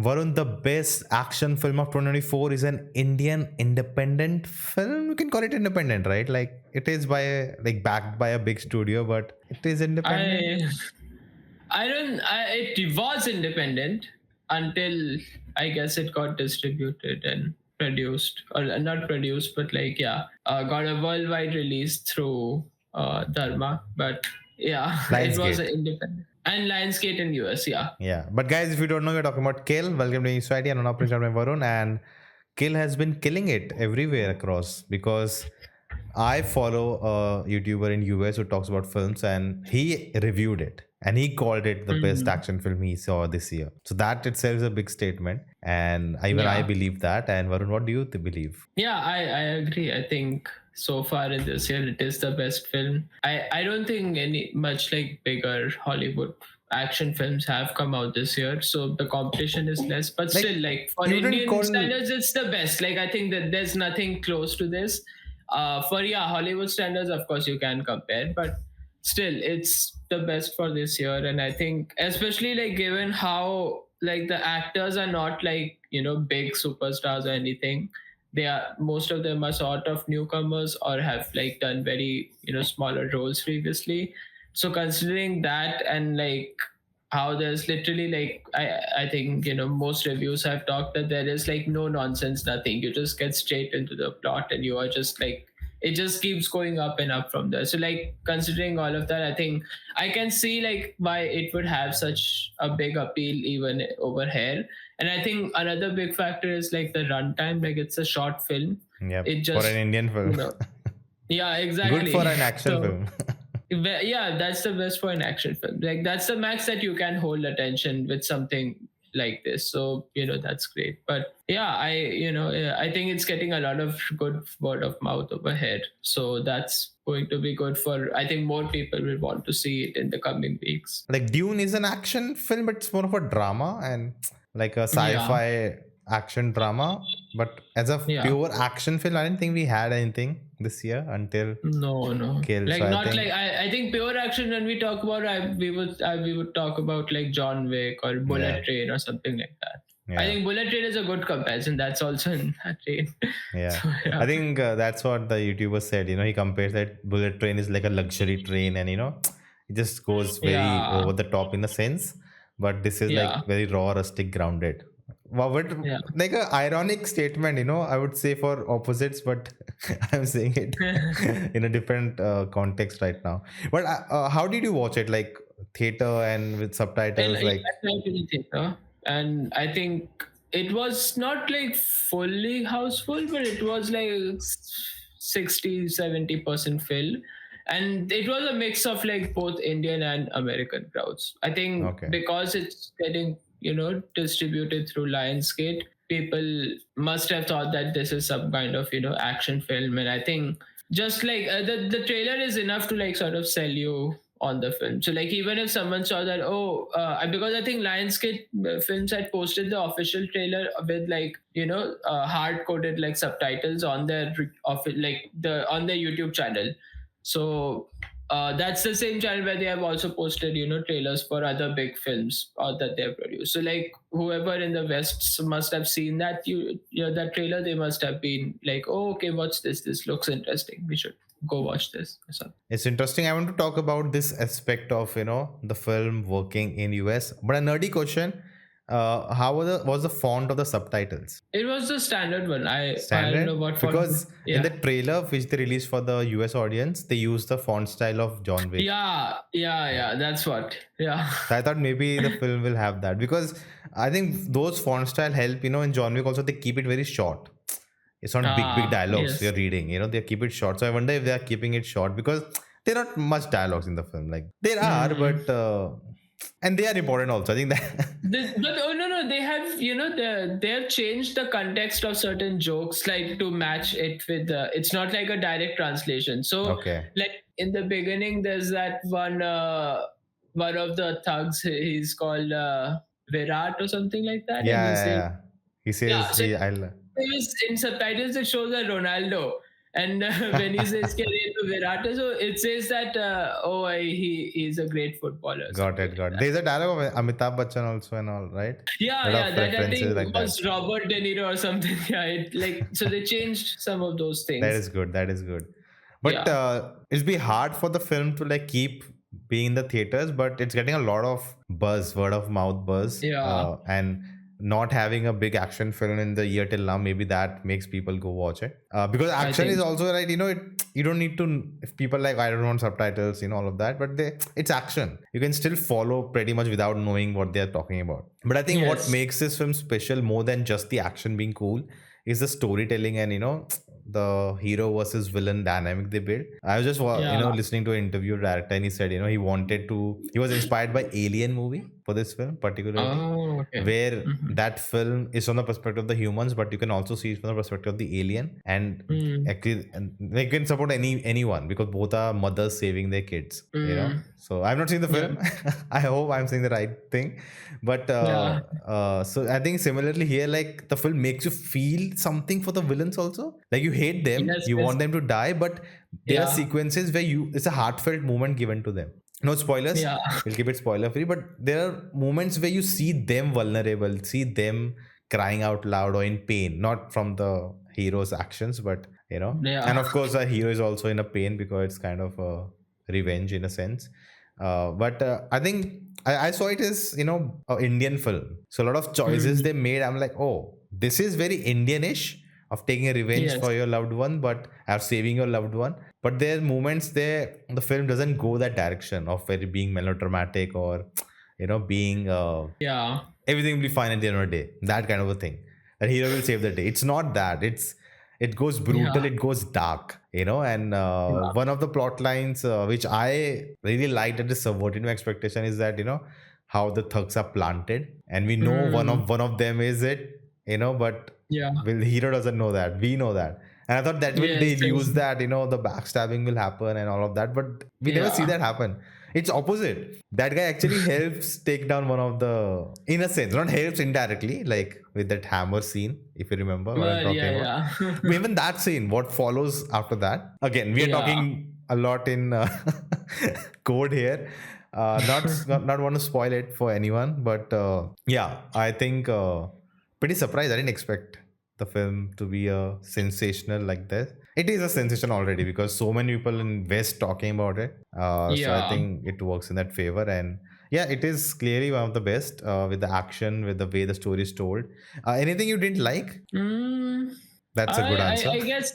Varun, the best action film of 2024 is an Indian independent film. You can call it independent, right? Like it is backed by a big studio, but it is independent. I I don't. It was independent until I guess it got distributed and produced, or not produced, but like yeah, got a worldwide release through Dharma. But yeah, it was an Lionsgate. independent and Lionsgate in US. Yeah. Yeah. But guys, if you don't know, we're talking about Kill. Welcome to Society. I'm an Varun, and Kill has been killing it everywhere across because I follow a YouTuber in US who talks about films, and he reviewed it and he called it the best Mhm. action film he saw this year. So that itself is a big statement, and even I Yeah. believe that. And Varun, what do you believe? Yeah, I agree. I think so far in this year it is the best film. I don't think any much like bigger Hollywood action films have come out this year, so the competition is less. But Like still, like for you didn't Indian call. standards, it's the best. Like I think that there's nothing close to this. For yeah, Hollywood standards, of course you can compare, but still it's the best for this year. And I think especially like given how like the actors are not like big superstars or anything, they are, most of them are sort of newcomers or have like done very smaller roles previously. So considering that, and like how there's literally like I think most reviews have talked that there is like no nonsense, nothing, you just get straight into the plot and you are just like, it just keeps going up and up from there. So like considering all of that, I think I can see like why it would have such a big appeal even over here. And I think another big factor is like the runtime, like it's a short film. Yep, It for an just Indian film. yeah, Good for exactly. an action So film. yeah, that's the best for an action film. Like that's the max that you can hold attention with something like this. So that's great. But yeah, I think it's getting a lot of good word of mouth over here. So that's going to be good for, I think more people will want to see it in the coming weeks. Like Dune is an action film, but it's more of a drama and like a Yeah, sci-fi action drama. But as a yeah. pure action film, I didn't think we had anything this year until No. Kill. So Like I not think like I think pure action when we talk about we would talk about like John Wick or yeah, Bullet Train or something like that. I yeah, think Bullet Train is a good comparison. That's also in that train. yeah. So I yeah. think that's what the YouTuber said. He compares that bullet train is like a luxury train, and it just goes very Yeah. over the top in a sense. But this is Yeah. like very raw, rustic, grounded. Wow, but Yeah. like a ironic statement, I would say for opposites, but I'm saying it in a different context right now. But how did you watch it? Like theater and with And subtitles? yeah, Like, I went to the theater, and I think it was not like fully houseful, but it was like 60-70% filled. And it was a mix of like both Indian and American crowds. I think okay, because it's getting, distributed through Lionsgate, people must have thought that this is some kind of, action film. And I think just like the trailer is enough to like sort of sell you on the film. So like even if someone saw that, because I think Lionsgate Films had posted the official trailer with like hard coded like subtitles on their like the on their YouTube channel. So that's the same channel where they have also posted trailers for other big films that they have produced. So like whoever in the West must have seen that that trailer, they must have been like, oh okay, what's this? This looks interesting. We should go watch this or something. it's interesting. I want to talk about this aspect of the film working in US. But a nerdy question: how was the font of the subtitles? It was the standard one. I don't know Standard, what for. because in Yeah. the trailer which they released for the US audience, they used the font style of John Wick. Yeah. That's what. Yeah. So I thought maybe the film will have that, because I think those font style help. In John Wick also they keep it very short. It's not big dialogues Yes. you're reading. They keep it short. So I wonder if they are keeping it short because there are not much dialogues in the film. Like there are, Hmm. but and they are important also. I think that. But oh no, they have they have changed the context of certain jokes like to match it with the. It's not like a direct translation. So Okay. like in the beginning, there's that one of the thugs. He's called Virat or something like that, and Yeah, he yeah, says yeah. He yeah. says So I'll. in subtitles it shows that Ronaldo, And when he says "Kere to Virata," so it says that he's a great footballer or Got something it, like got it. that. There's a dialogue of Amitabh Bachchan also and all, right? A Yeah, lot yeah, of that I references think like that. was Robert De Niro or something. Yeah, so they changed some of those That things. is good. That is good. But Yeah, it'll be hard for the film to like keep being in the theaters, but it's getting a lot of buzz, word of mouth buzz, yeah, and not having a big action film in the year till now, maybe that makes people go watch it. Because I action think is so. also right. You don't need to. If people like, I don't want subtitles, all of that, but it's action. You can still follow pretty much without knowing what they're talking about. But I think what Yes. makes this film special more than just the action being cool is the storytelling and the hero versus villain dynamic they built. I was just Yeah. listening to an interview director, and he said he was inspired by Alien movie for this film particularly, Oh, okay. where Mm-hmm. that film is from the perspective of the humans, but you can also see it from the perspective of the alien, and Mm. actually and they can support anyone because both are mothers saving their kids. Mm. So I've not seen the Yeah. film. I hope I'm saying the right thing, but Yeah. so I think similarly here, like the film makes you feel something for the villains also. Like you hate them, Yes. you Yes. want them to die, but there are Yeah. sequences where it's a heartfelt moment given to them. No spoilers. Yeah. We'll keep it spoiler free, but there are moments where you see them vulnerable, see them crying out loud or in pain, not from the hero's actions, but and Yeah. of course, our hero is also in a pain because it's kind of a revenge in a sense. But I think I saw it as a Indian film, so a lot of choices Mm. they made. I'm like, oh, this is very Indianish of taking a revenge Yes. for your loved one, but or saving your loved one. But there are moments there the film doesn't go that direction of very being melodramatic or being Yeah. everything will be fine at the end of the day. That kind of a thing. That hero will save the day. It's not that. It goes Yeah. brutal. It goes dark. And Yeah. one of the plot lines which I really liked that is subverted my expectation is that how the thugs are planted, and we know Mm. one of them is it. But Yeah. well, the hero doesn't know that. We know that. And I thought that will Yes. they'll Yes. use that, the backstabbing will happen and all of that, but we never see Yeah. that happen. It's opposite. That guy actually helps take down one of the, in a sense, not helps indirectly, like with that hammer scene, if you remember what I'm Well, talking yeah. about. Yeah. But even that scene, what follows after that, again, we are Yeah. talking a lot in code here. Not want to spoil it for anyone, but yeah, I think pretty surprised. I didn't expect the film to be a sensational like this. It is a sensation already because so many people in West talking about it. So I Yeah. think it works in that favor, and yeah, it is clearly one of the best with the action, with the way the story is told. Anything you didn't like? Mm. That's a good answer. I guess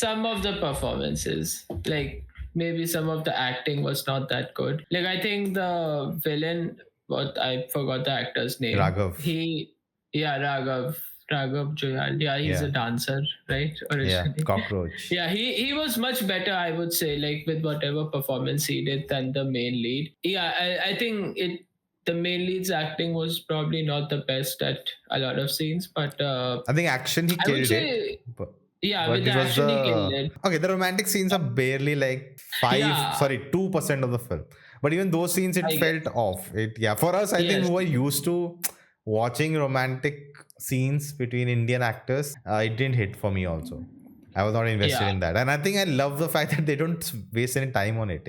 some of the performances, like maybe some of the acting was not that good. Like I think the villain, what I forgot the actor's name. Raghav. Yeah, Raghav Joyal. Yeah, he's Yeah, a dancer, right? yeah, Originally. cockroach. Yeah, he was much better, I would say, like with whatever performance he did than the main lead. Yeah, I think the main lead's acting was probably not the best at a lot of scenes, but I think action he I would killed it, say, but yeah, with but the it was action he killed the it. okay. The romantic scenes are barely like Yeah, 2% of the film. But even those scenes, it I guess. felt off. It yeah. For us, I think Yes. who are used to watching romantic scenes between Indian actors, it didn't hit for me. Also, I was not invested Yeah. in that, and I think I love the fact that they don't waste any time on it.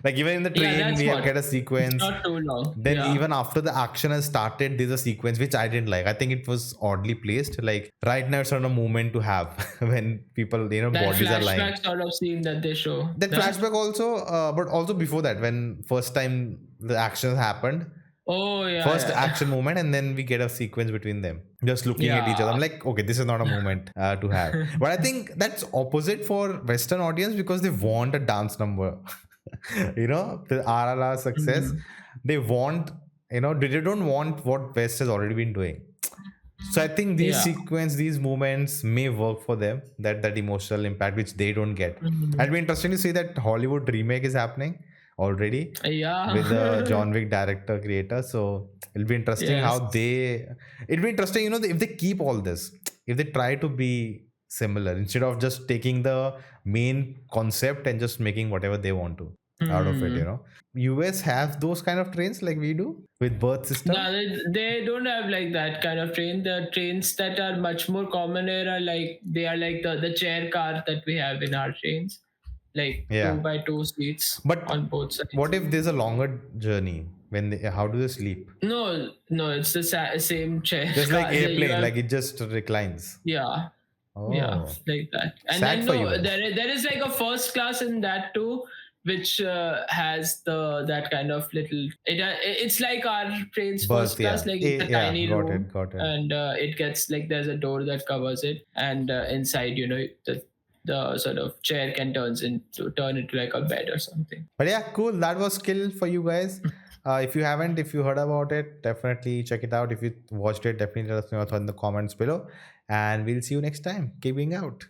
Like even in the Yeah, train, that's we have what. get a It's sequence. not too long. Then Yeah. even after the action has started, there's a sequence which I didn't like. I think it was oddly placed. Like right now, it's not a moment to have when people, That bodies are lying. flashback sort of scene that they show. That That? flashback also, but also before that, when first time the action happened, Oh, yeah, first yeah. action moment, and then we get a sequence between them just looking at each other. Yeah. I'm like, okay, this is not a moment to have. But I think that's opposite for Western audience because they want a dance number. The RRR success, Mm. they want, they don't want what West has already been doing. So I think these Yeah. sequence, these moments may work for them. That emotional impact which they don't get. Mm. It'll be interesting to see that Hollywood remake is happening already with the Yeah. John Wick director creator. So it'll be interesting Yes. how it'll be interesting, if they keep all this, if they try to be similar instead of just taking the main concept and just making whatever they want to. out of it, Hmm. US have those kind of trains like we do with berth system. No, they don't have like that kind of train. The trains that are much more common here are like they are like the chair car that we have in our trains, like Yeah, 2x2 seats but on both what sides. if there's a longer journey? When they, how do they sleep? No, no, it's the same chair Just like car. You airplane, have like it just reclines. yeah, yeah, Oh, like that. And sad then for you no, guys. there is like a first class in that too, which has the that kind of little. It's like our train's Berth, first yeah. class, like it's a Yeah, tiny got room, it, got it. and it gets like there's a door that covers it, and inside the sort of chair can turn into like a bed or something. But yeah, cool. That was skill for you guys. If you haven't, if you heard about it, definitely check it out. If you watched it, definitely let us know in the comments below. And we'll see you next time. Keep being out.